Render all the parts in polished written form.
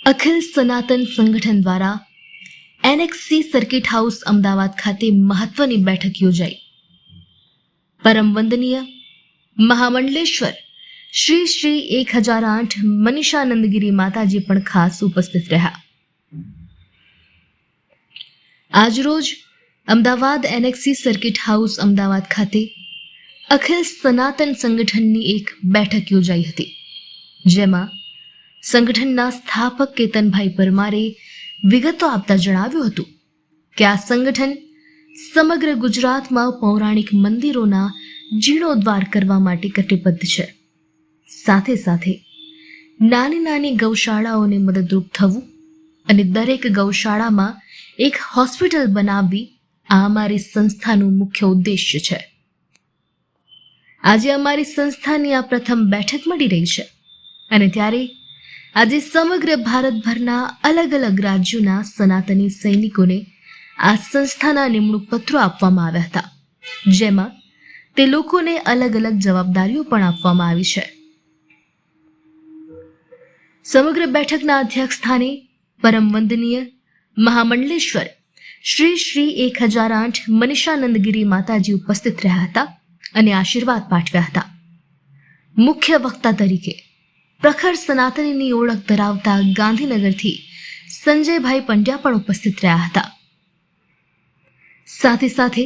અખિલ સનાતન સંગઠન દ્વારા એનેક્સી સર્કિટ હાઉસ અમદાવાદ ખાતે મહત્વની બેઠક યોજાઈ. પરમ વંદનીય મહામંડલેશ્વર શ્રી શ્રી 1008 મનીષાનંદગીરી માતાજી પણ ખાસ ઉપસ્થિત રહ્યા. આજરોજ Ahmedabad annexe circuit house Ahmedabad ખાતે અખિલ સનાતન સંગઠનની એક બેઠક યોજાઈ હતી, જેમાં સંગઠનના સ્થાપક કેતનભાઈ પરમારે વિગતો આપતા જણાવ્યું હતું કે આ સંગઠન સમગ્ર ગુજરાતમાં પૌરાણિક મંદિરોના જીર્ણોદ્ધાર કરવા માટે કટિબદ્ધ છે. સાથે સાથે નાની નાની ગૌશાળાઓને મદદરૂપ થવું અને દરેક ગૌશાળામાં એક હોસ્પિટલ બનાવવી આ અમારી સંસ્થાનું મુખ્ય ઉદ્દેશ્ય છે. આજે અમારી સંસ્થાની આ પ્રથમ બેઠક મળી રહી છે અને ત્યારે આજે સમગ્ર ભારતભરના અલગ અલગ રાજ્યોના સનાતની સૈનિકોને આ સંસ્થાના નિમણૂક પત્રો આપવામાં આવ્યા હતા, જેમાં તે લોકોને અલગ અલગ જવાબદારીઓ પણ આપવામાં આવી છે. સમગ્ર બેઠકના અધ્યક્ષ સ્થાને પરમ વંદનીય મહામંડલેશ્વર શ્રી શ્રી 1008 મનીષાનંદગીરી માતાજી ઉપસ્થિત રહ્યા હતા અને આશીર્વાદ પાઠવ્યા હતા. મુખ્ય વક્તા તરીકે પ્રખર સનાતનીની ઓળખ ધરાવતા ગાંધીનગરથી સંજયભાઈ પંડ્યા પણ ઉપસ્થિત રહ્યા હતા. સાથે સાથે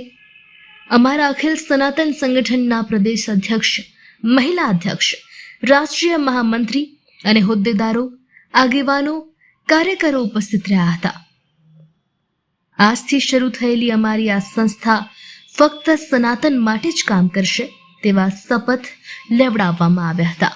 અમારા અખિલ સનાતન સંગઠનના પ્રદેશ અધ્યક્ષ, મહિલા અધ્યક્ષ, રાષ્ટ્રીય મહામંત્રી અને હોદ્દેદારો, આગેવાનો, કાર્યકરો ઉપસ્થિત રહ્યા હતા. આજથી શરૂ થયેલી અમારી આ સંસ્થા ફક્ત સનાતન માટે જ કામ કરશે તેવા શપથ લેવડાવવામાં આવ્યા હતા.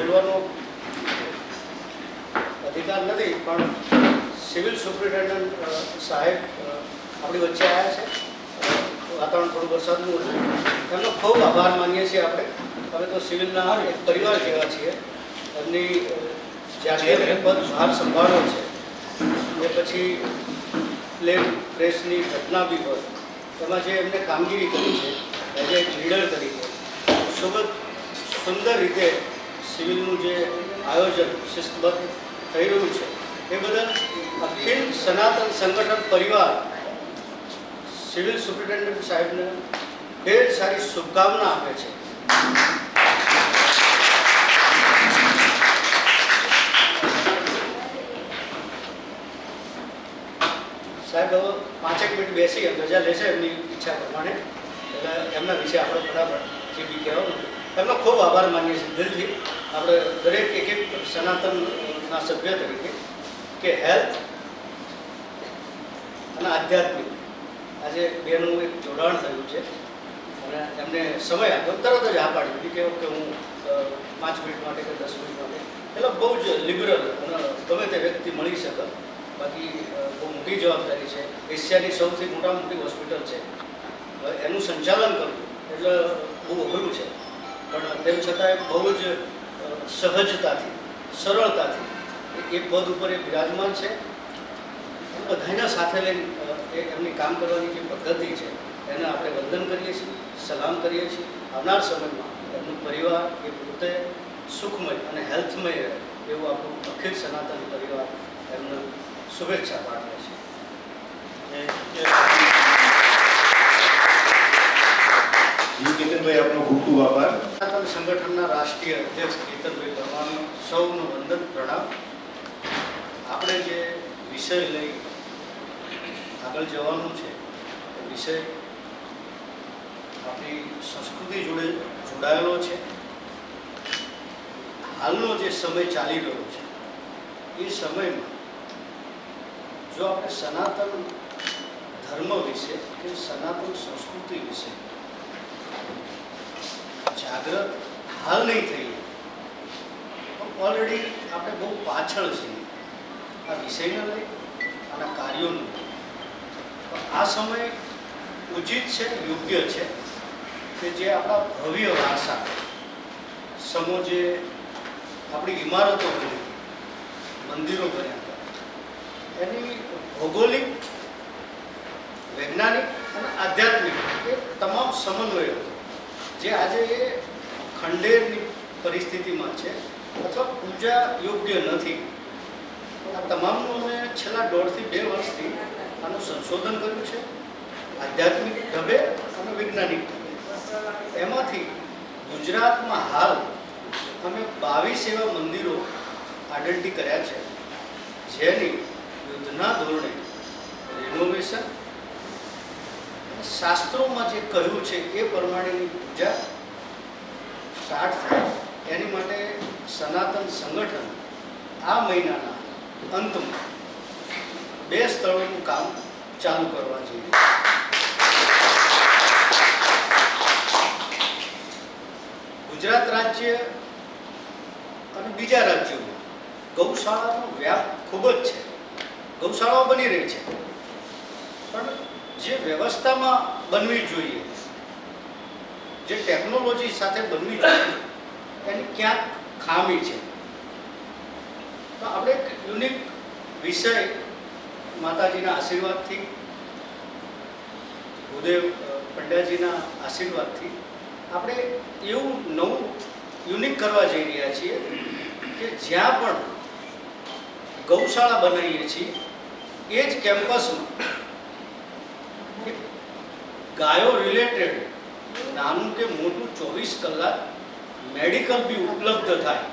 બોલવાનો અધિકાર નથી, પણ સિવિલ સુપ્રિન્ટેન્ડન્ટ સાહેબ આપણી વચ્ચે આવ્યા છે. વાતાવરણ થોડું વરસાદનું હતું, એમનો ખૂબ આભાર માનીએ છીએ આપણે. અમે તો સિવિલના એક પરિવાર જેવા છીએ. એમની જ્યારે પદ ભાર સંભાળ્યો છે એ પછી પ્લેન પ્રેસની ઘટના બી હોય, એમાં જે એમને કામગીરી કરી છે એઝ એક લીડર તરીકે ખૂબ જ સુંદર રીતે સિવિલનું જે આયોજન શિસ્તબદ્ધ થઈ રહ્યું છે એ બદલ અખિલ સનાતન સંગઠન પરિવાર સિવિલ સુપ્રિન્ટેન્ડન્ટ સાહેબને ઢેર સારી શુભકામના આપે છે. સાહેબ હવે 5 મિનિટ બેસી રજા લેશે એમની ઈચ્છા પ્રમાણે, એટલે એમના વિશે આપણે બરાબર જે બી કહેવાનું એમનો ખૂબ આભાર માનીએ છીએ દિલથી. આપણે દરેક એક સનાતનના સભ્ય તરીકે કે હેલ્થ અને આધ્યાત્મિક આજે બેનું એક જોડાણ થયું છે અને એમને સમય આપ્યો, તરત જ આ પાડી દીધી કે હું 5 મિનિટ માટે કે 10 મિનિટ માટે, એટલે બહુ જ લિબરલ અને ગમે તે વ્યક્તિ મળી શકે. બાકી બહુ મોટી જવાબદારી છે. એશિયાની સૌથી મોટી હોસ્પિટલ છે, એનું સંચાલન કરવું એટલે બહુ અઘરું છે, પણ તેમ છતાંય બહુ જ સહજતાથી સરળતાથી એ પદ ઉપર એ બિરાજમાન છે. બધાના સાથે લઈને એમની કામ કરવાની જે પદ્ધતિ છે એને આપણે વંદન કરીએ છીએ, સલામ કરીએ છીએ. આવનાર સમયમાં એમનું પરિવાર એ પોતે સુખમય અને હેલ્થમય રહે એવું આપણું અખિલ સનાતન પરિવાર એમને શુભેચ્છા પાઠવે છે. કેતનભાઈ, આપનો ખૂબ ખૂબ આભાર. સનાતન સંગઠનના રાષ્ટ્રીય અધ્યક્ષ કેતનભાઈ પરમારનો સૌનું વંદન પ્રણામ. આપણે જે વિષય લઈ આગળ જવાનું છે એ વિષય આપણી સંસ્કૃતિ જોડે જોડાયેલો છે. હાલનો જે સમય ચાલી રહ્યો છે એ સમયમાં જો આપણે સનાતન ધર્મ વિશે કે સનાતન સંસ્કૃતિ વિશે જાગૃત હાલ નહીં થઈએ તો ઓલરેડી આપણે બહુ પાછળ છીએ આ વિષયને લઈ, આના કાર્યોને લઈ. આ સમય ઉચિત છે, યોગ્ય છે કે જે આપણા ભવ્ય વારસા સમો જે આપણી ઇમારતો બની, મંદિરો બન્યા હતા, એની ભૌગોલિક, વૈજ્ઞાનિક અને આધ્યાત્મિક એ તમામ સમન્વય હતો જે આજે એ ખંડેરની પરિસ્થિતિમાં છે અથવા પૂજા યોગ્ય નથી. આ તમામનું મેં છેલ્લા 1.5 થી 2 વર્ષથી આનું સંશોધન કર્યું છે, આધ્યાત્મિક ઢબે અને વૈજ્ઞાનિક ઢબે. એમાંથી ગુજરાતમાં હાલ અમે 22 એવા મંદિરો આઈડેન્ટિટી કર્યા છે જેની યુદ્ધના ધોરણે રિનોવેશન, શાસ્ત્રોમાં જે કહ્યું છે એ પ્રમાણેની પૂજા સ્ટાર્ટ થાય. એની માટે સનાતન સંગઠન આ મહિનાના અંતમાં 2 સ્થળોનું કામ ચાલુ કરવા જોઈએ. ગુજરાત રાજ્ય અને બીજા રાજ્યોમાં ગૌશાળાનો વ્યાપ ખૂબ જ છે. ગૌશાળાઓ બની રહી છે, પણ જે વ્યવસ્થામાં બનવી જોઈએ, જે ટેકનોલોજી સાથે બનવી જોઈએ, એની ક્યાંક ખામી છે. તો આપણે એક યુનિક વિષય માતાજીના આશીર્વાદથી, ભૂદેવ પંડ્યાજીના આશીર્વાદથી આપણે એવું નવું યુનિક કરવા જઈ રહ્યા છીએ કે જ્યાં પણ ગૌશાળા બનાવીએ છીએ એ જ કેમ્પસમાં ગાયો રિલેટેડ નાનું કે મોટું 24 કલાક મેડિકલ બી ઉપલબ્ધ થાય.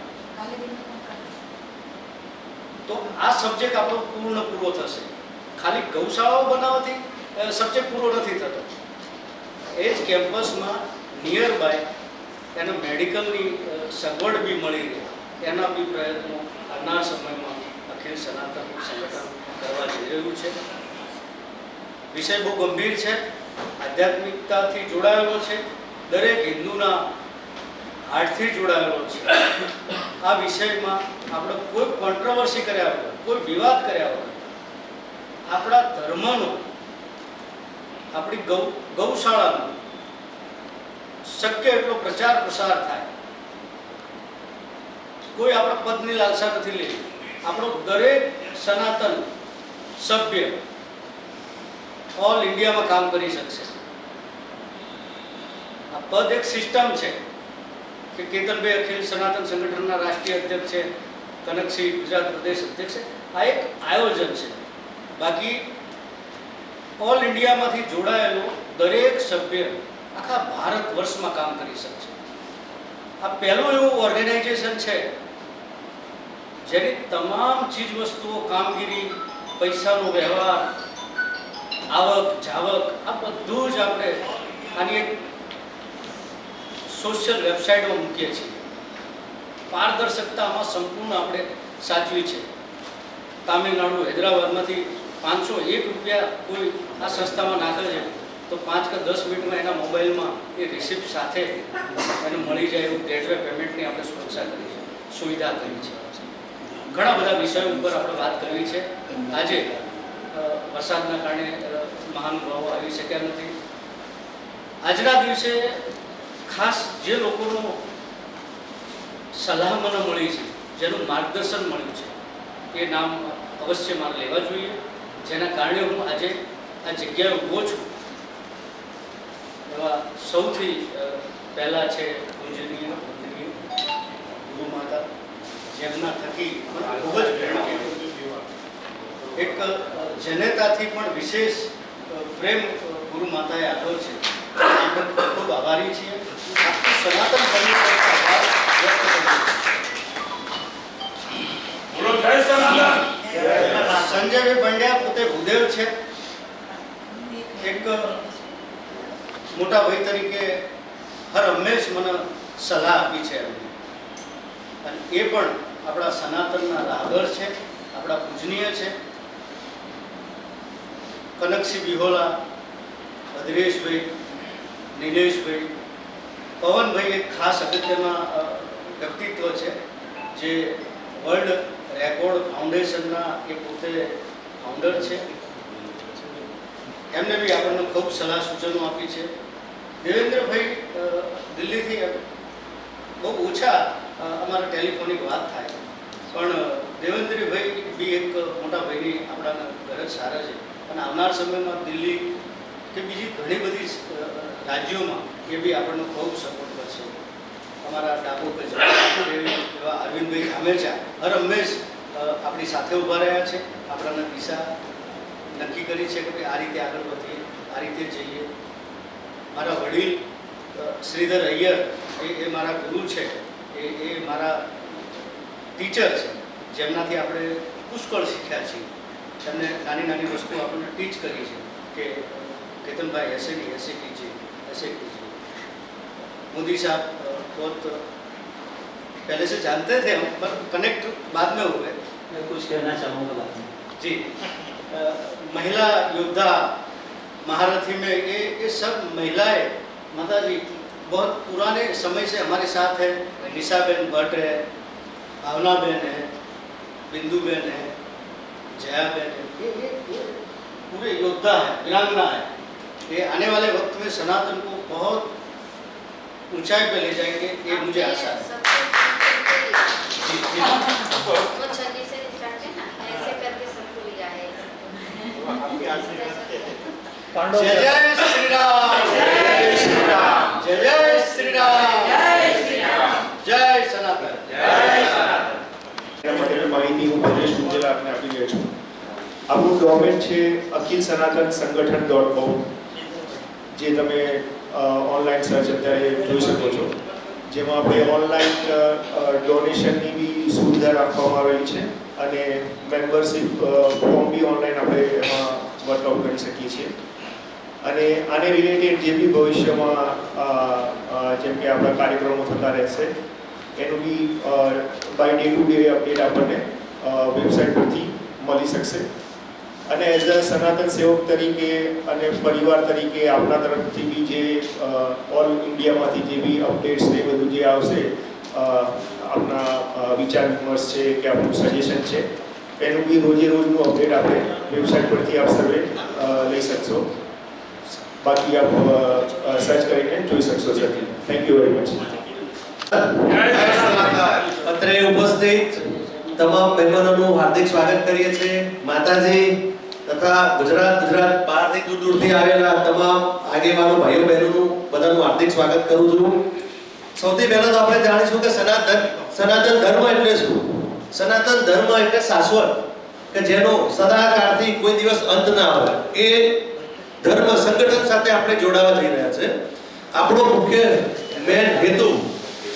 તો આ સબ્જેક્ટ આપણો પૂરો થશે. ખાલી ગૌશાળાઓ બનાવવાથી સબ્જેક્ટ પૂરો નથી થતો. એ જ કેમ્પસમાં નિયર બાય એને મેડિકલની સગવડ બી મળી રહે, એના બી પ્રયત્નો આજના સમયમાં અખિલ સનાતન સંગઠન કરવા જઈ રહ્યું છે. વિષય બહુ ગંભીર છે, આધ્યાત્મિકતાથી જોડાયેલો છે, દરેક હિન્દુના હાર્ટથી જોડાયેલો છે. આ વિષયમાં આપણે કોઈ કોન્ટ્રોવર્સી કર્યા વગર, કોઈ વિવાદ કર્યા વગર આપણા ધર્મનો, આપણી ગૌશાળાનો શક્ય એટલો પ્રચાર પ્રસાર થાય. કોઈ આપણા પદની લાલસા નથી લેવી. આપણો દરેક સનાતન સભ્ય ઓલ ઇન્ડિયામાં કામ કરી શકશે. આ પદ એક સિસ્ટમ છે કે કેતનભાઈ અખિલ સનાતન સંગઠનના રાષ્ટ્રીય અધ્યક્ષ છે, કનકસિંહ ગુજરાત પ્રદેશ અધ્યક્ષ છે. આ એક આયોજન છે. બાકી ઓલ ઇન્ડિયામાંથી જોડાયેલો દરેક સભ્ય આખા ભારત વર્ષમાં કામ કરી શકશે. આ પહેલું એવું ઓર્ગેનાઇઝેશન છે જેની તમામ ચીજ વસ્તુઓ, કામગીરી, પૈસાનો વ્યવહાર, આવક જાવક, આ બધું જ આપણે આની એક સોશિયલ વેબસાઇટમાં મૂકીએ છીએ. પારદર્શકતામાં સંપૂર્ણ આપણે સાચવી છે. તામિલનાડુ, હૈદરાબાદમાંથી 501 રૂપિયા કોઈ આ સંસ્થામાં નાખે છે તો 5 કે 10 મિનિટમાં એના મોબાઈલમાં એ રિસિપ્ટ સાથે એને મળી જાય એવું ગેટવે પેમેન્ટની આપણે સુરક્ષા કરી છે, સુવિધા કરી છે. ઘણા બધા વિષયો ઉપર આપણે વાત કરવી છે. આજે વરસાદના કારણે મહાનુભાવો આવી શક્યા નથી. આજના દિવસે ખાસ જે લોકોનો સલાહ મને મળી છે, જેનું માર્ગદર્શન મળ્યું છે, એ નામ અવશ્ય મારે લેવા જોઈએ, જેના કારણે હું આજે આ જગ્યાએ ઊભો છું. એવા સૌથી પહેલાં છે પૂજનીય ગુરુ માતા, જેમના થકી ખૂબ જ પ્રેરણા, એક જનેતાથી પણ વિશેષ પ્રેમ ગુરુ માતાએ આપ્યો છે. આપણે ખૂબ આભારી છીએ. સનાતન ધર્મ આભાર વ્યક્ત સંજયભાઈ પંડ્યા પોતે ભૂદેવ છે. એક મોટા ભાઈ તરીકે હર હંમેશ મને સલાહ આપી છે એમને. અને એ પણ આપણા સનાતનના રાહબર છે, આપણા પૂજનીય છે. કનકસિંહ બિહોલા, ભદ્રેશભાઈ, નિલેશભાઈ, પવનભાઈ એક ખાસ અગત્યના વ્યક્તિત્વ છે જે વર્લ્ડ રેકોર્ડ ફાઉન્ડેશનના એ પોતે ફાઉન્ડર છે. એમને બી આપણને ખૂબ સલાહ સૂચનો આપી છે. દેવેન્દ્રભાઈ દિલ્હીથી બહુ ઓછા અમારા ટેલિફોનિક વાત થાય, પણ દેવેન્દ્રભાઈ બી એક મોટા ભાઈની આપણા ગરજ સારા છે. અને આવનાર સમયમાં દિલ્હી કે બીજી ઘણી બધી રાજ્યોમાં એ બી આપણને ખૂબ સપોર્ટ કરશે. અમારા ડાબો એવા અરવિંદભાઈ ધામેચા હર હંમેશ આપણી સાથે ઊભા રહ્યા છે. આપણાને દિશા નક્કી કરી છે કે ભાઈ આ રીતે આગળ વધીએ, આ રીતે જઈએ. મારા વડીલ શ્રીધર અય્યર એ મારા ગુરુ છે, એ મારા ટીચર છે, જેમનાથી આપણે પુષ્કળ શીખ્યા છીએ. એમને નાની નાની વસ્તુઓ આપણને ટીચ કરી છે કે केतन भाई ऐसे नहीं, ऐसे कीजिए, ऐसे कीजिए. मोदी साहब बहुत पहले से जानते थे हम, पर कनेक्ट बाद में हुए. मैं कुछ कहना चाहूँगा बाद में. जी, महिला योद्धा महारथी में ये सब महिलाएं माता जी बहुत पुराने समय से हमारे साथ है. निशाबेन भट्ट है, भावनाबेन है, बिंदुबेन है, जयाबेन है. ये पूरे योद्धा है, वीरांगना है. ये आने वाले वक्त में सनातन को बहुत ऊंचाई पे ले जाएंगे, ये मुझे आशा है. जय जय श्री राम, जय श्री राम, जय जय श्री राम, जय श्री राम, जय सनातन, जय सनातन. માહિતી હું ભદ્રેશ મુંજેલા આપને આપી રહ્યો છું. આપણું ડોમેન છે akhilsanatan.com, જે તમે ઓનલાઈન સર્ચ અત્યારે જોઈ શકો છો. જેમાં આપણે ઓનલાઈન ડોનેશનની બી સુવિધા રાખવામાં આવેલી છે અને મેમ્બરશિપ ફોર્મ બી ઓનલાઈન આપણે એમાં વર્કઆઉટ કરી શકીએ છીએ. અને આને રિલેટેડ જે બી ભવિષ્યમાં જેમ કે આપણા કાર્યક્રમો થતા રહેશે એનું બી by day to day update આપણને વેબસાઇટ પરથી મળી શકશે. અને એઝ અ સનાતન સેવક તરીકે અને પરિવાર તરીકે આપણા તરફથી બી જે ઓલ ઇન્ડિયામાંથી જે બી અપડેટ્સ ને બધું જે આવશે આપણા વિચાર વિમર્શ છે કે આપણું સજેશન છે એનું બી રોજે રોજનું અપડેટ આપણે વેબસાઇટ પરથી આપ સર્વે લઈ શકશો. બાકી આપ સર્ચ કરીને જોઈ શકશો sir. Thank you very much. અત્રે ઉપસ્થિત તમામ મહેમાનોનું હાર્દિક સ્વાગત કરીએ છીએ. માતાજી તથા ગુજરાત બહારથી દૂર દૂરથી આવેલા તમામ આગેવાનો ભાઈઓ બહેનોનું બધાનું હાર્દિક સ્વાગત કરું છું. સૌથી પહેલા તો આપણે જાણીશું કે સનાતન ધર્મ એટલે શું. સનાતન ધર્મ એટલે શાશ્વત, કે જેનો સદાકાળથી કોઈ દિવસ અંત ના આવે એ ધર્મ સંગઠન સાથે આપણે જોડાવા જઈ રહ્યા છે. આપણો મુખ્ય મેન હેતુ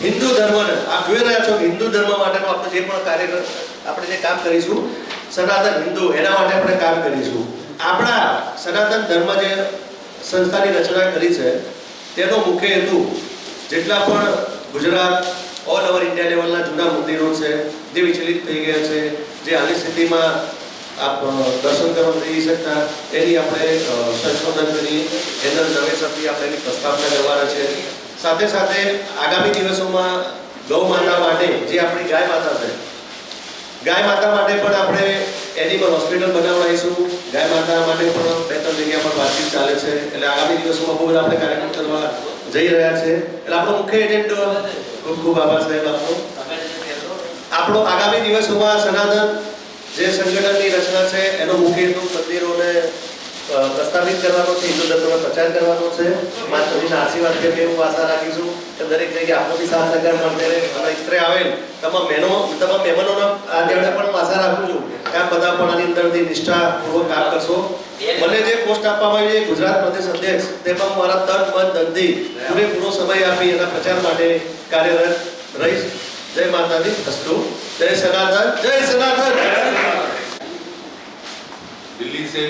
હિન્દુ ધર્મને, આપ જોઈ રહ્યા છો કે હિન્દુ ધર્મ માટેનો આપણે જે પણ કાર્ય આપણે જે કામ કરીશું સનાતન હિન્દુ એના માટે આપણે કામ કરીશું. આપણા સનાતન ધર્મ જે સંસ્થાની રચના કરી છે તેનો મુખ્ય હેતુ જેટલા પણ ગુજરાત ઓલ ઓવર ઇન્ડિયા લેવલના જૂના મંદિરો છે જે વિચલિત થઈ ગયા છે, જે હાલની સ્થિતિમાં આપ દર્શન કરવા જઈ શકતા, એની આપણે સંશોધન કરી એના નવેસરથી આપણે એની પ્રસ્થાપના કરવાના છે. સાથે સાથે આગામી દિવસોમાં ગૌ માતા માટે જે આપણી ગાય માતા છે, ગાય માતા માટે પણ આપણે એનિમલ હોસ્પિટલ બનાવડાવીશું. ગાય માતા માટે પણ 2-3 જગ્યા પર વાતચીત ચાલે છે. એટલે આગામી દિવસોમાં બહુ બધા આપણે કાર્યક્રમ કરવા જઈ રહ્યા છે. એટલે આપણો મુખ્ય એજન્ટ ખૂબ ખૂબ આભાર સાહેબ આપનો. આપણો આગામી દિવસોમાં સનાતન જે સંગઠનની રચના છે એનો મુખ્ય હેતુ મંદિરોને પ્રસ્થાપિત કરવાનો છે, હિન્દુ ધર્મનો પ્રચાર કરવાનો છે. માતાજીના આશીર્વાદ કે એવું આશા રાખીશું કે દરેક જગ્યાએ આપણો બી સાથ સહકાર મળતે રહે. અને ઇસ્ત્રે આવેલ તમામ મહેમાનોના આગેવાને પણ આશા રાખું છું કે આ બધા પણ આની અંદરથી નિષ્ઠાપૂર્વક કામ કરશો. મને જે પોસ્ટ આપવામાં આવી છે ગુજરાત પ્રદેશ અધ્યક્ષ, તેમાં મારા તન મન ધનથી પૂરેપૂરો સમય આપી એના પ્રચાર માટે કાર્યરત રહીશ. જય માતાજી, અસ્તુ. जय सनातन, जय सनातन. दिल्ली से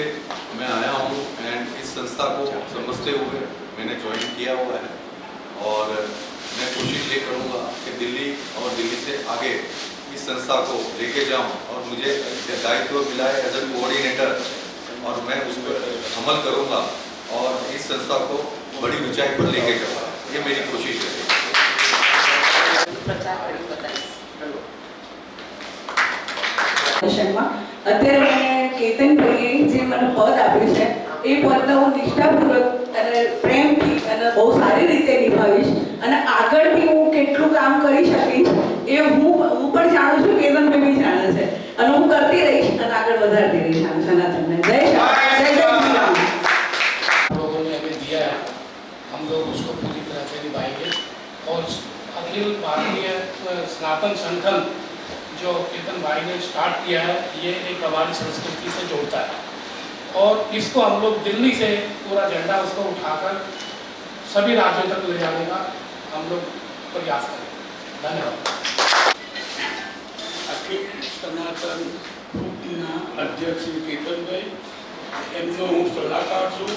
मैं आया हूँ एंड इस संस्था को समझते हुए मैंने ज्वाइन किया हुआ है और मैं कोशिश ये करूँगा कि दिल्ली और दिल्ली से आगे इस संस्था को लेके जाऊँ और मुझे दायित्व मिला है एज ए कोऑर्डिनेटर और मैं उस पर अमल करूँगा और इस संस्था को बड़ी ऊंचाई पर लेके जाऊँगा. ये मेरी कोशिश है. અત્યારે મને કેતનભાઈએ જે મને પદ આપ્યું છે એ પદને હું નિષ્ઠાપૂર્વક અને પ્રેમથી અને બહુ સારી રીતે નિભાવીશ અને આગળથી હું કેટલું કામ કરી શકીશ એ હું પણ જાણું છું, કેતનભાઈ બી જાણે છે અને હું કરતી રહીશ અને આગળ વધારતી રહીશ આમ સનાતનને. જય શ્રી રામ. लोगों ने हमें दिया है, हम लोग उसको पूरी तरह से निभाएंगे और अखिल भारतीय सनातन संगठन जो केतन भाई ने स्टार्ट किया है ये एक हमारी संस्कृति से जोड़ता है और इसको हम लोग दिल्ली से पूरा झंडा उसको उठाकर सभी राज्यों तक ले जाने का हम लोग प्रयास करें. धन्यवाद. अखिल सनातन ग्रुपના અધ્યક્ષ શ્રી કેતનભાઈ, એમનો હું સલાહકાર છું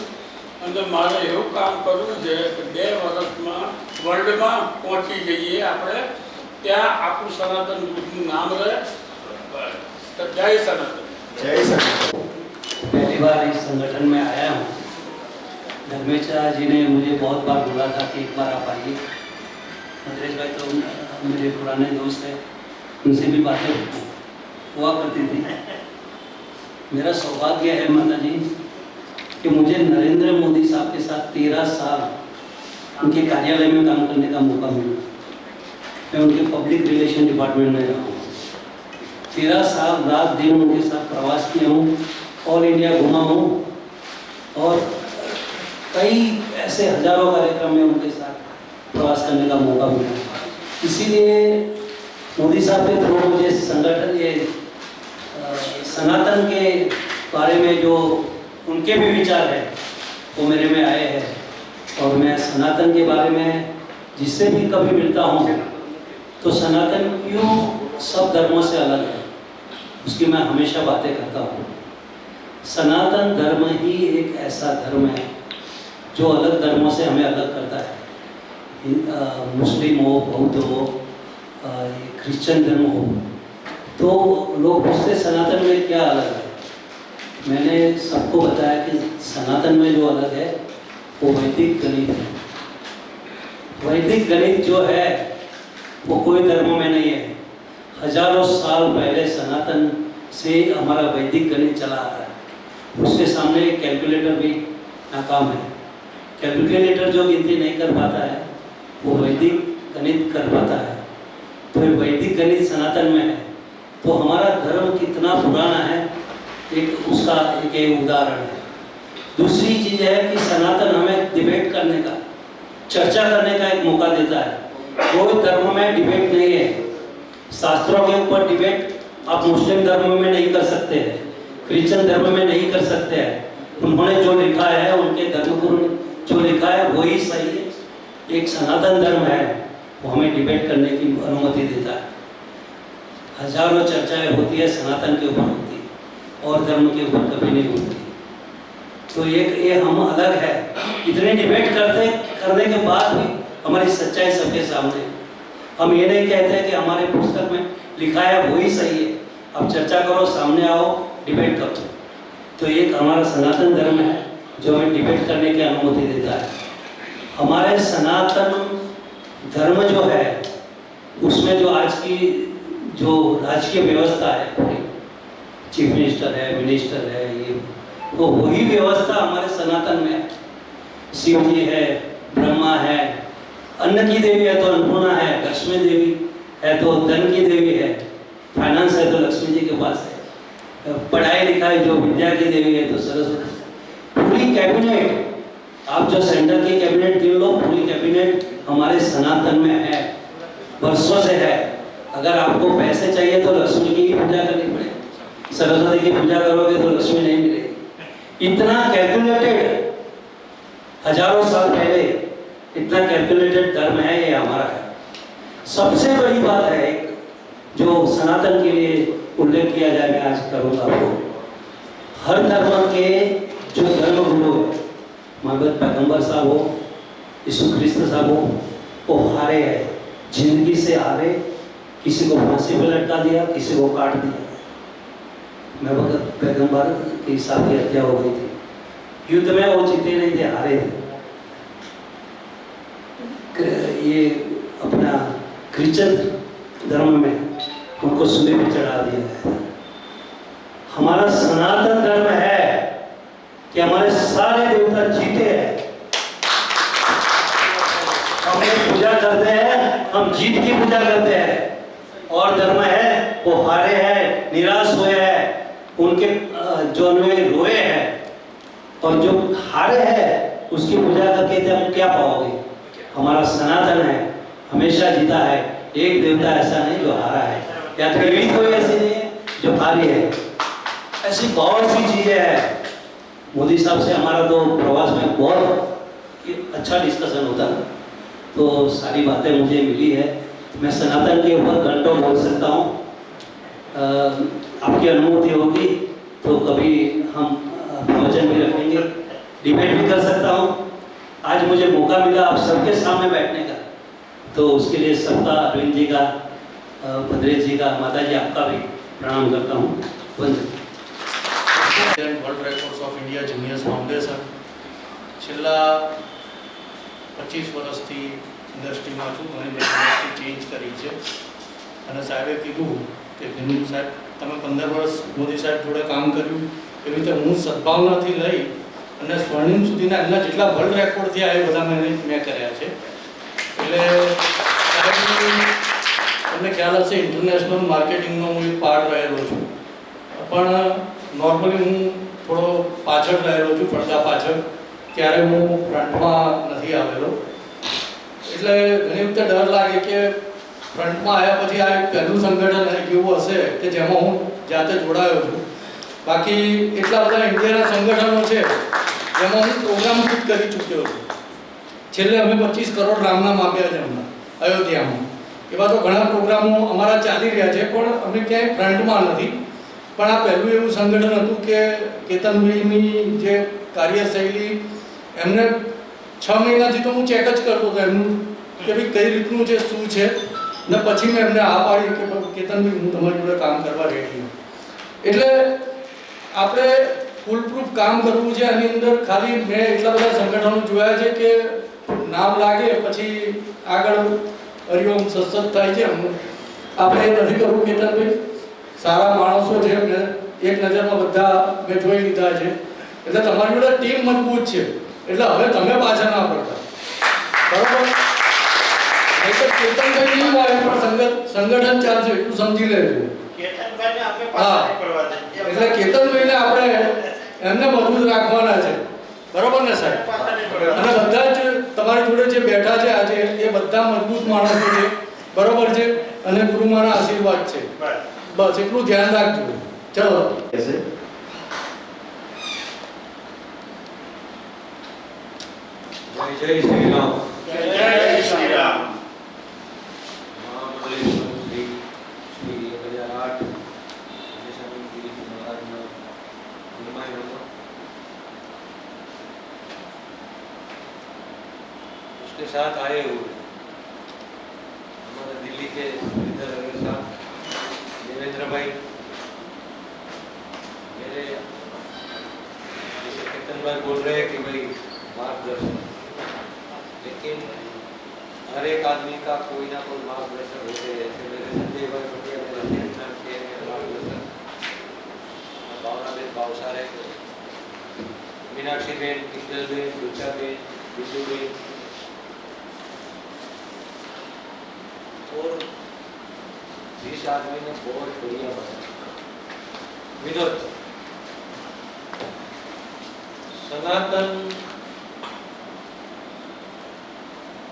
અને મારે એવું કામ કરવું છે કે 2 વર્ષમાં વર્લ્ડમાં પહોંચી જઈએ આપણે, ત્યાં આપણું સનાતન ગ્રુપનું નામ રહે. તો જય સનાતન. જય સનાતન. पहली बार इस संगठन में आया हूँ. धर्मेचा जी ने मुझे बहुत बार बोला था कि एक बार आप आइए. मद्रेश भाई तो मेरे पुराने दोस्त हैं, उनसे भी बातें हुआ करती थी. मेरा सौभाग्य है माता जी कि मुझे नरेंद्र मोदी साहब के साथ 13 साल उनके कार्यालय में काम करने का मौका मिला. मैं उनके पब्लिक रिलेशन डिपार्टमेंट में रहा हूँ. 13 साल रात दिन उनके साथ प्रवास किया हूँ, ऑल इंडिया घुमा हूँ और कई ऐसे हजारों कार्यक्रम में उनके साथ प्रवास करने का मौका मिला. इसीलिए मोदी साहब के थ्रू मुझे संगठन ये सनातन के बारे में जो उनके भी विचार है वो मेरे में आए हैं और मैं सनातन के बारे में जिससे भी कभी मिलता हूँ तो सनातन क्यों सब धर्मों से अलग है उसकी मैं हमेशा बातें करता हूँ. सनातन धर्म ही एक ऐसा धर्म है जो अलग धर्मों से हमें अलग करता है. मुस्लिम हो, बौद्ध हो, क्रिश्चियन धर्म हो, तो लोग पूछते सनातन में क्या अलग है. मैंने सबको बताया कि सनातन में जो अलग है वो वैदिक गणित है. वैदिक गणित जो है वो कोई धर्म में नहीं है। हजारों साल पहले सनातन से हमारा वैदिक गणित चला आ रहा है। उसके सामने कैलकुलेटर भी नाकाम है। कैलकुलेटर जो गिनती नहीं कर पाता है वो वैदिक गणित कर पाता है। तो वैदिक गणित सनातन में है। तो हमारा धर्म कितना पुराना है, एक उसका एक उदाहरण है। दूसरी चीज़ है कि सनातन हमें डिबेट करने का, चर्चा करने का एक मौका देता है। कोई धर्म में डिबेट नहीं है। शास्त्रों के ऊपर डिबेट आप मुस्लिम धर्म में नहीं कर सकते हैं, क्रिश्चियन धर्म में नहीं कर सकते हैं। उन्होंने जो लिखा है, उनके धर्मगुरु ने जो लिखा है वही सही है। एक सनातन धर्म है, वो हमें डिबेट करने की अनुमति देता है। हजारों चर्चाएं होती है, सनातन के ऊपर होती है और धर्म के ऊपर कभी नहीं होती। तो ये हम अलग है। इतने डिबेट करने के बाद भी हमारी सच्चाई सबके सामने। हम ये नहीं कहते कि हमारे पुस्तक में लिखा है वही सही है, अब चर्चा करो, सामने आओ, डिबेट करो। तो एक हमारा सनातन धर्म है जो हमें डिबेट करने की अनुमति देता है। हमारे सनातन धर्म जो है उसमें जो आज की जो राजकीय व्यवस्था है, पूरी चीफ मिनिस्टर है, मिनिस्टर है, ये वो वही व्यवस्था हमारे सनातन में है। शिव जी है, ब्रह्मा है, अन्न की देवी है तो अन्नपूर्णा है, लक्ष्मी देवी है तो धन की देवी है, फाइनेंस है तो लक्ष्मी जी के पास है, पढ़ाई लिखाई जो विद्या की देवी है तो सरस्वती। पूरी कैबिनेट, आप जो सेंटर की कैबिनेट गिन लो, पूरी कैबिनेट हमारे सनातन में है, वर्षों से है। अगर आपको पैसे चाहिए तो लक्ष्मी की पूजा करनी पड़ेगी, सरस्वती की पूजा करोगे तो लक्ष्मी नहीं मिलेगी। इतना कैलकुलेटेड, हजारों साल पहले इतना कैलकुलेटेड धर्म है ये हमारा है। सबसे बड़ी बात है एक जो सनातन के लिए उल्लेख किया जाए, मैं आज करूँगा आपको। हर धर्म के जो धर्म गुरु है, मोहम्मद पैगंबर साहब हो, यीशु ख्रिस्त साहब हो, वो हारे हैं, जिंदगी से हारे। किसी को फांसी पे लटका दिया, किसी को काट दिया। मोहम्मद पैगंबर की साथ की हत्या हो गई थी। युद्ध में वो जीते नहीं थे, हारे थे। ये अपना क्रिश्चियन धर्म में उनको सूली पे चढ़ा दिया गया। हमारा सनातन धर्म है कि हमारे सारे देवता जीते हैं, हम पूजा करते हैं, हम जीत की पूजा करते हैं। और धर्म है वो हारे हैं, निराश हुए हैं, उनके जो अनुयायी रोए हैं, और जो हारे हैं उसकी पूजा करके हम क्या पाओगे। हमारा सनातन है, हमेशा जीता है। एक देवता ऐसा नहीं जो हारा है, या देवी कोई ऐसी नहीं है जो हारी है। ऐसी बहुत सी चीजें हैं। मोदी साहब से हमारा तो प्रवास में बहुत अच्छा डिस्कशन होता है, तो सारी बातें मुझे मिली है। मैं सनातन के ऊपर घंटों बोल सकता हूँ। आपकी अनुमति होगी तो कभी हम प्रवचन भी रखेंगे, डिबेट भी कर सकता हूँ। आज मुझे मौका मिला आप सबके सामने बैठने का, तो उसके लिए सबका, अरविंद जी का, भद्रेश जी का, माता जी आपका भी प्रणाम करता हूँ। World records of India juniors foundation છેલ્લા 25 વર્ષથી ઇન્ડસ્ટ્રીમાં છું અને મેં ઇન્ડસ્ટ્રી ચેન્જ કરી છે અને સાહેબે કીધું કે ભીનુ સાહેબ તમે 15 વર્ષ મોદી સાહેબ જોડે કામ કર્યું, એવી રીતે હું સદભાવનાથી લઈ અને સ્વર્ણિમ સુધીના એમના જેટલા વર્લ્ડ રેકોર્ડ થયા એ બધા મેં કર્યા છે। એટલે સાહેબની તમને ખ્યાલ હશે ઇન્ટરનેશનલ માર્કેટિંગનો હું એક પાર્ટ રહેલો છું, પણ નોર્મલી હું થોડો પાછળ રહેલો છું, પડદા પાછળ, ત્યારે હું ફ્રન્ટમાં નથી આવેલો। એટલે ઘણી વખતે ડર લાગે કે ફ્રન્ટમાં આવ્યા પછી આ એક પહેલું સંગઠન એવું હશે કે જેમાં હું જાતે જોડાયો છું। બાકી એટલા બધા ઇન્ડિયાના સંગઠનો છે જેમાં હું પ્રોગ્રામ ખુદ કરી ચૂક્યો છું। છેલ્લે અમે 25 કરોડ રામનામ આપ્યા છે હમણાં અયોધ્યામાં। એવા તો ઘણા પ્રોગ્રામો અમારા ચાલી રહ્યા છે, પણ અમે ક્યાંય ફ્રન્ટમાં નથી। પણ આ પહેલું એવું સંગઠન હતું કે કેતનભાઈની જે કાર્યશૈલી, એમને 6 મહિનાથી તો હું ચેક જ કરતો હતો એમનું કે ભાઈ કઈ રીતનું છે, શું છે, ને પછી મેં એમને આ પાડી કે કેતનભાઈ હું તમારી જોડે કામ કરવા રેડી છું। એટલે આપણે ફૂલ પ્રૂફ કામ કરવું છે। આની અંદર ખાલી મેં એટલા બધા સંગઠનો જોયા છે કે નામ લાગે પછી આગળ હરિઓમ સત્સંગ થાય છે. આપણે એ નથી કરવું કેતનભાઈ? સારા માણસો છે, એક નજરમાં બધા મેં જોઈ લીધા છે, એટલે તમારી જોડે ટીમ મજબૂત છે, એટલે હવે તમે પાછા ના પડતા, બરોબર? નહીં તો કેતનભાઈ નહીં આવે પણ સંગઠન ચાલશે, એટલું સમજી લેજો. હા, એટલે કેતનભાઈને આપણે એમને મજબૂત રાખવાના છે, બરોબર ને સાહેબ? અને બધા જ તમારી જોડે જે બેઠા છે આજે એ બધા મજબૂત માણસો છે, બરોબર છે? અને ગુરુમાના આશીર્વાદ છે, બસ એટલું ધ્યાન રાખજો. ચલો. જય શ્રી રામ. જય શ્રી રામ. મહામંડલેશ્વર શ્રી 1008 નિશાનંદ गिरी महाराज हनुमान नमः. उसके साथ आए हुए हमारे दिल्ली के इधर साहब देवेंद्र भाई, मेरे जैसे केतन भाई बोल रहे हैं कि भाई मार्गदर्शन, लेकिन हर एक आदमी का कोई ना कोई मार्गदर्शन होते हैं. ऐसे मेरे संजय भाई पटेल मेरा नाम के मार्गदर्शन, भावनाबेन भावसारे, मीनाक्षी बेन, किंजल बेन, रुचा बेन, बिजू बेन, और जिस आदमी ने बहुत बढ़िया बनाया विनोद. सनातन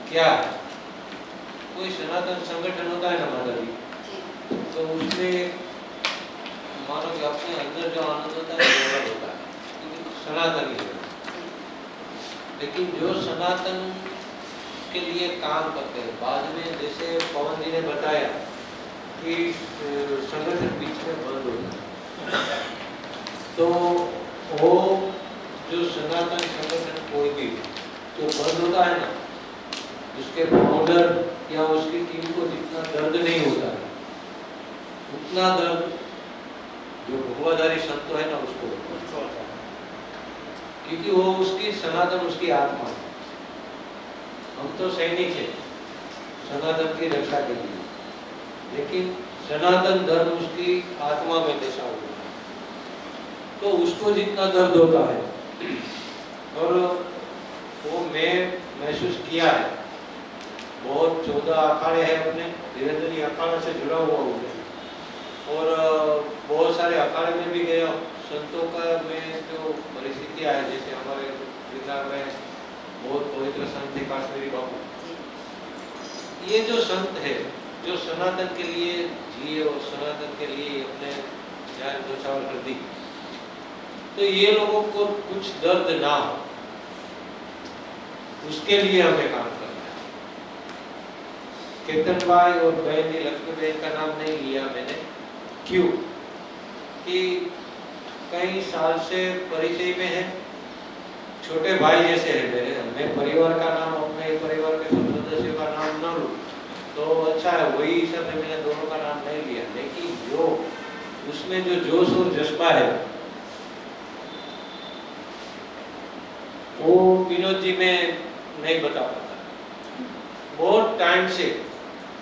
क्या है? कोई सनातन संगठन होता है ना माता जी, तो उसमें मानो कि अपने अंदर जो आनंद होता है वो अलग होता है, क्योंकि सनातन ही है. लेकिन जो सनातन के लिए काम करते हैं, बाद में जैसे पवन जी ने बताया कि संगठन बीच में बंद होता है, तो वो जो सनातन संगठन कोई भी जो बंद होता है ना, उसके फाउंडर या उसकी टीम को जितना दर्द नहीं होता है, उतना दर्द जो भगवाधारी संत है ना उसको होता है, क्योंकि वो उसकी सनातन उसकी आत्मा है. हम तो सैनिक है सनातन की रक्षा के लिए, लेकिन सनातन धर्म उसकी आत्मा में बसा हुआ है, तो उसको जितना दर्द होता है, और वो मैं महसूस किया है. बहुत 14 अखाड़े हैं अपने, धीरे अखाड़ा से जुड़ा हुआ हूँ और बहुत सारे अखाड़े में भी गया. संतों का में जो परिस्थितियाँ है, जैसे हमारे बिहार में बहुत पवित्र संत थे काश्मीरी बाबू, ये जो संत है जो सनातन के लिए जिए और सनातन के लिए अपने जान न्यौछावर कर दी, तो ये लोगों को कुछ दर्द ना हो उसके लिए हमें काम करना है. केतन भाई और बहन लक्ष्मी बहन का नाम नहीं लिया मैंने, क्यों कि कई साल से परिचय में है, छोटे भाई जैसे है मेरे. मैं परिवार का नाम अपने परिवार के सब सदस्यों का नाम न लूं तो अच्छा है, वही हिसाब से मैंने दोनों का नाम नहीं लिया. लेकिन जो उसमें जो जोश और जज्बा है वो विनोद जी में नहीं बता पाता. बहुत टाइम से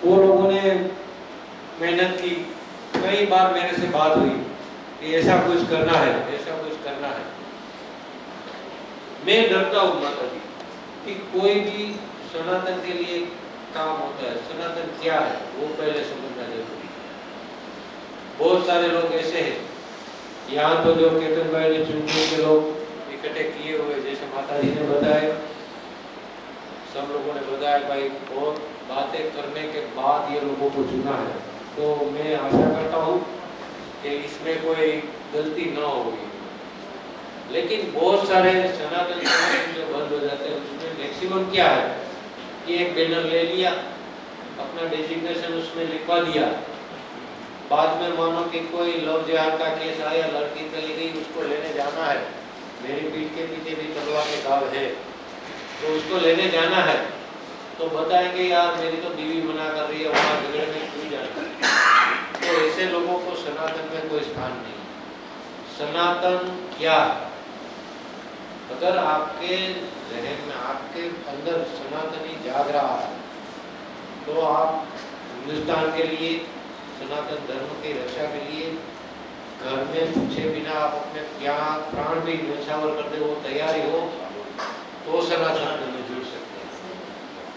वो लोगों ने मेहनत की, कई बार मेरे से बात हुई कि ऐसा कुछ करना है, ऐसा कुछ करना है. मैं डरता हूँ माता जी कि कोई भी सनातन के लिए काम होता है, सनातन क्या है वो पहले समझना जरूरी है. बहुत सारे लोग ऐसे हैं यहाँ तो जो केतन भाई ने चुनने के लोग इकट्ठे किए हुए, जैसे माता जी ने बताया, सब लोगों ने बताया भाई बहुत बातें करने के बाद ये लोगों को चुना है, तो मैं आशा करता हूँ कि इसमें कोई गलती न होगी. लेकिन बहुत सारे सनातन जो बंद हो जाते हैं उसमें मैक्सिमम क्या है कि एक बैनर ले लिया, अपना डेजिग्नेशन उसमें लिखवा दिया, बाद में मानो कि कोई लव जिहाद का केस आया, लड़की चली गई, उसको लेने जाना है, मेरी पीठ के पीछे भी तलवार के घाव है, तो उसको लेने जाना है, तो बताएंगे यार मेरी तो बीवी मना कर रही है, वहाँ झगड़े में क्यों जाना. तो ऐसे लोगों को सनातन में कोई स्थान नहीं. सनातन क्या है? अगर आपके जहन में आपके अंदर सनातनी जाग रहा है तो आप हिंदुस्तान के लिए, सनातन धर्म की रक्षा के लिए घर में पूछे बिना आप अपने यहाँ प्राण भी न्यौछावर कर दे, वो तैयारी हो तो सनातन में जुड़ सकते हैं।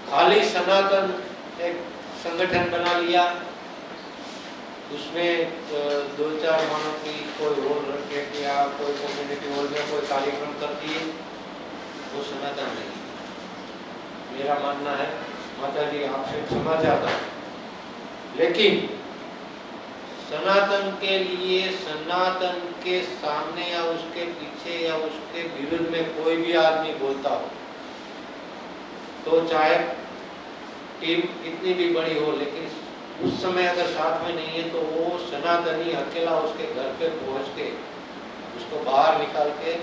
खाली सनातन एक संगठन बना लिया, उसमें 2-4 मानव की कोई रोल रखे या कोई कम्युनिटी हॉल में कोई कार्यक्रम कर दिए, वो सनातन नहीं। मेरा मानना है, माता जी आपसे क्षमा चाहता हूँ, लेकिन सनातन के लिए, सनातन के सामने या उसके पीछे या उसके विरुद्ध में कोई भी आदमी बोलता हो, तो चाहे टीम कितनी भी बड़ी हो, लेकिन उस समय अगर साथ में नहीं है तो वो सनातनी अकेला उसके घर पे पहुंच के उसको बाहर निकाल के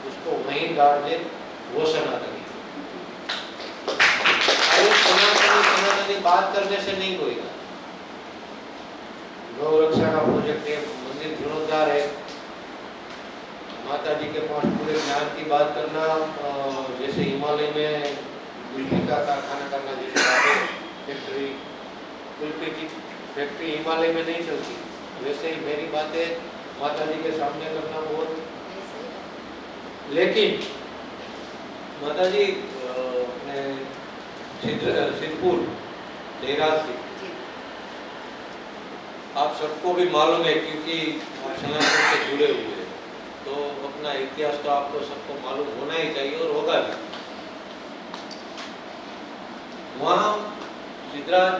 उसको वहीं गाड़ दे, वो सनातनी। सनातनी बात करने से नहीं होगा। गौ रक्षा का प्रोजेक्ट है, मंदिर जीर्णोद्धार है, माता जी के पास पूरे ज्ञान की बात करना, जैसे हिमालय में बिजली का कारखाना करना, जैसे फैक्ट्री, कुल्फी की फैक्ट्री हिमालय में नहीं चलती, वैसे ही मेरी बातें माता जी के सामने करना बहुत। लेकिन माता जी सिद्धपुर देहराज से आप सबको भी मालूम है, क्योंकि आप सनातन से जुड़े हुए हैं, तो अपना इतिहास तो आपको सबको मालूम होना ही चाहिए और होगा भी। वहाँ सिद्धराज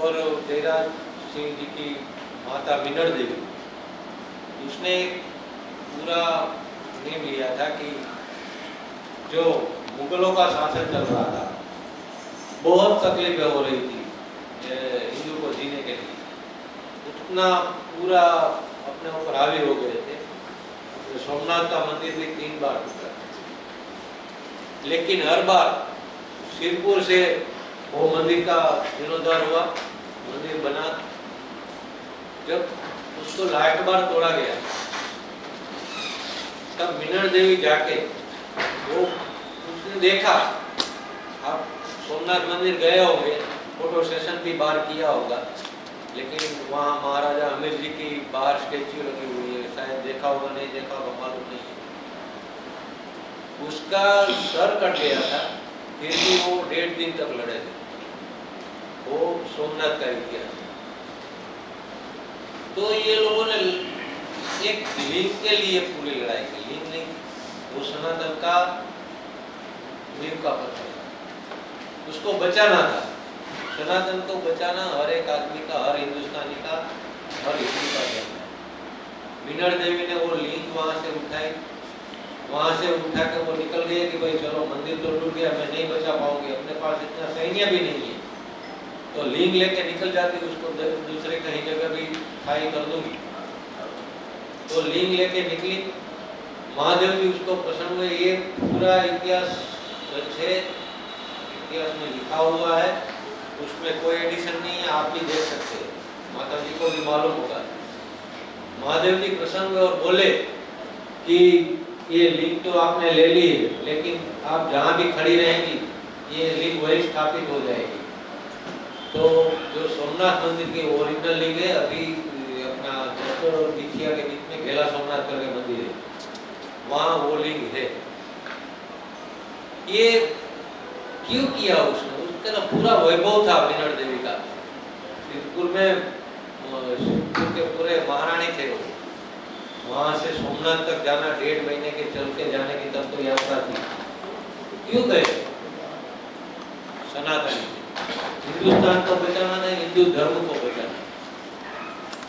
और देहराज सिंह जी की माता मिनड़ देवी, उसने पूरा नियम लिया था कि जो मुगलों का शासन चल रहा था, बहुत तकलीफें हो रही थी हिंदू को जीने के लिए, उतना पूरा अपने ऊपर हावी हो गए थे। तो सोमनाथ का मंदिर भी 3 बार टूटा, लेकिन हर बार सिद्धपुर से वो मंदिर का जीर्णोद्धार हुआ, मंदिर बना। जब उसको लास्ट बार तोड़ा गया, तब मिनड़ देवी जाके वो उसने देखा, आप सोमनाथ मंदिर गए होंगे, फोटो सेशन भी बाहर किया होगा, लेकिन वहाँ महाराजा आमिर जी की बाहर स्टेच्यू लगी हुई है, शायद देखा होगा, नहीं देखा होगा मालूम नहीं है। उसका सर कट गया था, फिर भी वो 1.5 दिन तक लड़े थे। वो सोमनाथ का इतिहास। तो ये लोगों ने एक लिंग के लिए पूरी लड़ाई की, लिंग नहीं, वो सनातन का लिंग का पत्थर, उसको बचाना था। सनातन को बचाना हर एक आदमी का, हर हिंदुस्तानी का, हर हिंदू का धर्म है। मिनड़ देवी ने वो लिंग वहां से उठाई, वहां से उठा के वो निकल गए कि भाई चलो मंदिर तो टूट गया, मैं नहीं बचा पाऊंगी, अपने पास इतना सैन्य भी नहीं है, तो लिंग लेके निकल जाती, उसको दूसरे कहीं जगह भी खाई कर दूंगी। तो लिंग लेके निकली, महादेव जी उसको प्रसन्न हुए। ये पूरा इतिहास सच है, इतिहास में लिखा हुआ है, उसमें कोई एडिशन नहीं है, आप भी देख सकते हैं, माता जी को भी मालूम होगा। महादेव जी प्रसन्न हुए और बोले कि ये लिंग तो आपने ले ली है, लेकिन आप जहाँ भी खड़ी रहेंगी ये लिंग वही स्थापित हो जाएगी। तो जो सोमनाथ मंदिर की ओरिजिनल लिंग है, अभी अपना जसपुर और दीक्षिया के बीच में घेला सोमनाथ करके मंदिर है, वहाँ वो लिंग है। ये क्यों किया उसने? उसका ना पूरा वैभव था मिनड़ देवी का, सिद्धपुर में सिद्धपुर के पूरे महारानी थे वो। वहाँ से सोमनाथ तक जाना 1.5 महीने के चल के जाने की तब तो यात्रा थी। क्यों गए? सनातनी, हिंदुस्तान को बचाना था, हिंदू धर्म को बचाना।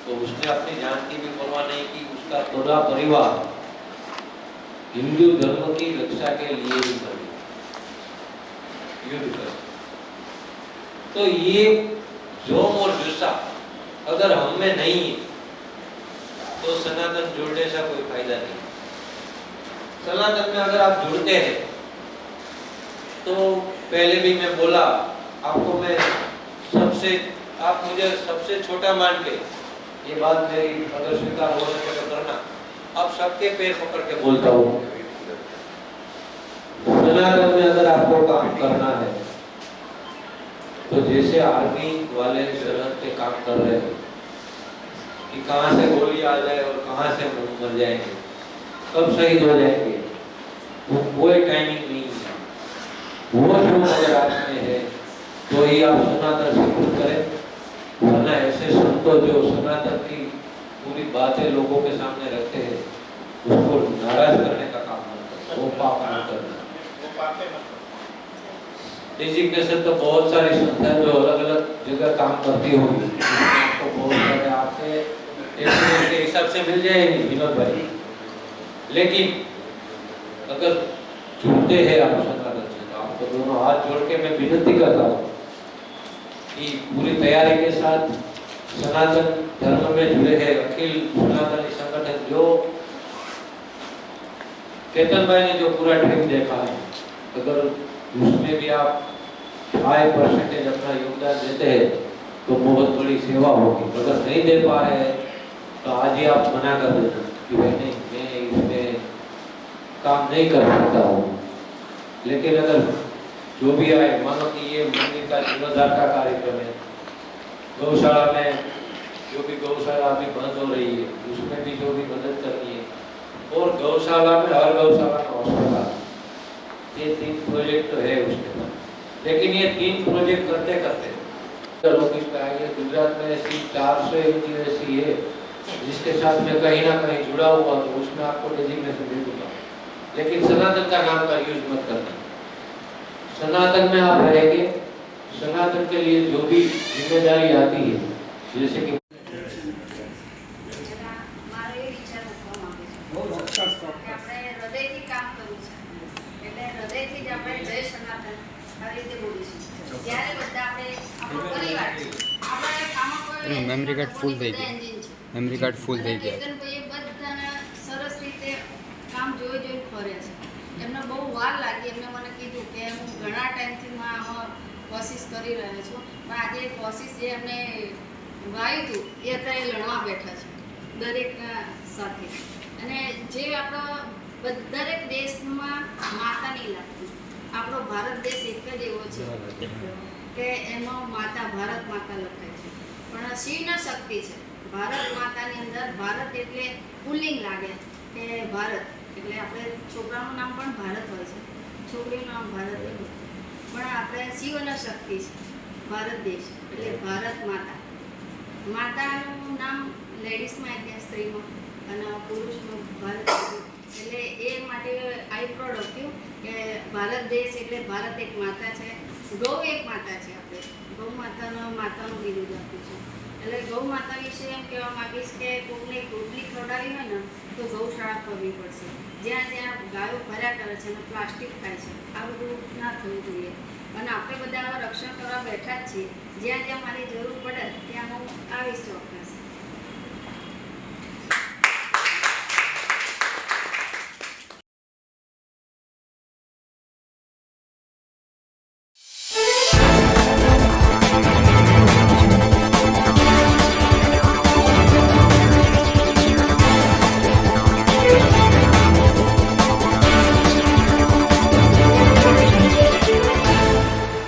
तो उसने अपनी जान की भी परवाह नहीं की, उसका पूरा परिवार हिंदू धर्म की रक्षा के लिए ही कर युद्ध कर। तो ये जोम और जुस्सा अगर हम में नहीं है तो सनातन जुड़ने से कोई फायदा नहीं। सनातन में अगर आप जुड़ते हैं तो पहले भी मैं बोला आपको, मैं सबसे, आप मुझे सबसे छोटा मान के, ये बात मेरी अगर स्वीकार हो सके तो करना, आप सबके पैर पकड़ के बोलता हूँ, सनातन में अगर आपको काम करना है तो जैसे आर्मी वाले सरहद पे काम कर रहे हैं कि कहाँ से गोली आ जाए और कहाँ से मर जाएंगे, कब शहीद हो जाएंगे, वो कोई टाइमिंग नहीं है। वो जो अगर आप में है तो ही आप सनातन स्वीकृत करें, वरना ऐसे संतों जो सनातन की पूरी बातें लोगों के सामने रखते हैं उसको नाराज करने का काम मत करो, वो पाप मत करना। डिजिग्नेशन तो बहुत सारी संस्थाएं जो अलग अलग जगह काम करती होगी, आपको बहुत सारे आपके एक्सपीरियंस के हिसाब से मिल जाएगी विनोद भाई। लेकिन अगर जुड़ते हैं आप सनातन से तो आपको दोनों हाथ जोड़ के मैं विनती करता हूँ कि पूरी तैयारी के साथ सनातन धर्म में जुड़े हैं अखिल सनातनी संगठन, जो केतन भाई ने जो पूरा ड्रीम देखा है, अगर उसमें भी आप 5% अपना योगदान देते हैं तो बहुत बड़ी सेवा होगी। अगर नहीं दे पा रहे हैं तो आज ही आप मना कर देना कि भाई नहीं, मैं इसमें काम नहीं कर सकता हूँ। लेकिन अगर जो भी आए, मानो कि ये मंदिर का जीर्णोद्धार का कार्यक्रम है, गौशाला में जो भी गौशाला अभी बंद हो रही है उसमें भी जो भी मदद करनी है, और गौशाला में हर गौशाला में हॉस्पिटल, ये 3 प्रोजेक्ट तो है उसके बाद। लेकिन ये 3 प्रोजेक्ट करते करते ऑफिस में आएंगे। गुजरात में ऐसी 400 एनजीओ ऐसी है जिसके साथ मैं कहीं ना कहीं जुड़ा हुआ, तो उसमें आपको डेजिग्नेशन दे दूंगा। लेकिन सनातन का नाम का यूज मत करना। सनातन में आप रहेंगे, सनातन के लिए जो भी जिम्मेदारी आती है, जैसे कि મેમરી કાર્ડ ફૂલ થઈ ગયું, મેમરી કાર્ડ ફૂલ થઈ ગયા. સરસ રીતે કામ જોઈ ફરે છે. એમને બહુ વાર લાગી. એમને મને કીધું કે હું ઘણા ટાઈમથી આમાં કોશિશ કરી રહ્યો છું, પણ આજે કોશિશ જે એમને વાયું હતું એ અત્યારે લડવા બેઠા છે દરેક સાથે. અને જે આપણો દરેક દેશમાં માતા નહીં લાગતી, આપણો ભારત દેશ એક જ એવો છે કે એમાં માતા ભારત માતા લખાય છે, પણ શિવના શક્તિ છે. ભારત માતાની અંદર ભારત એટલે પુલ્લિંગ લાગે કે ભારત એટલે આપણે છોકરાનું નામ પણ ભારત હોય છે, છોકરીનું નામ ભારત હોય, પણ આપણે શિવના શક્તિ છે. ભારત દેશ એટલે ભારત માતા. માતાનું નામ લેડીઝમાં એટલે સ્ત્રીમાં અને પુરુષમાં ભારત, એટલે એ માટે આઈ પ્રાઉડ ઓફ યુ કે ભારત દેશ એટલે ભારત એક માતા છે, ગૌ એક માતા છે. આપણે ગૌ માતાનું બિરુદ આપ્યું છે. એટલે ગૌ માતા વિશે એમ કહેવા માંગીશ કે કોઈને રોટલી ખવડાવી હોય ને તો ગૌશાળા કરવી પડશે. જ્યાં જ્યાં ગાયો ભર્યા કરે છે અને પ્લાસ્ટિક ખાય છે, આ બધું ના થવું જોઈએ. અને આપણે બધા રક્ષણ કરવા બેઠા જ છીએ. જ્યાં જ્યાં મારી જરૂર પડે ત્યાં હું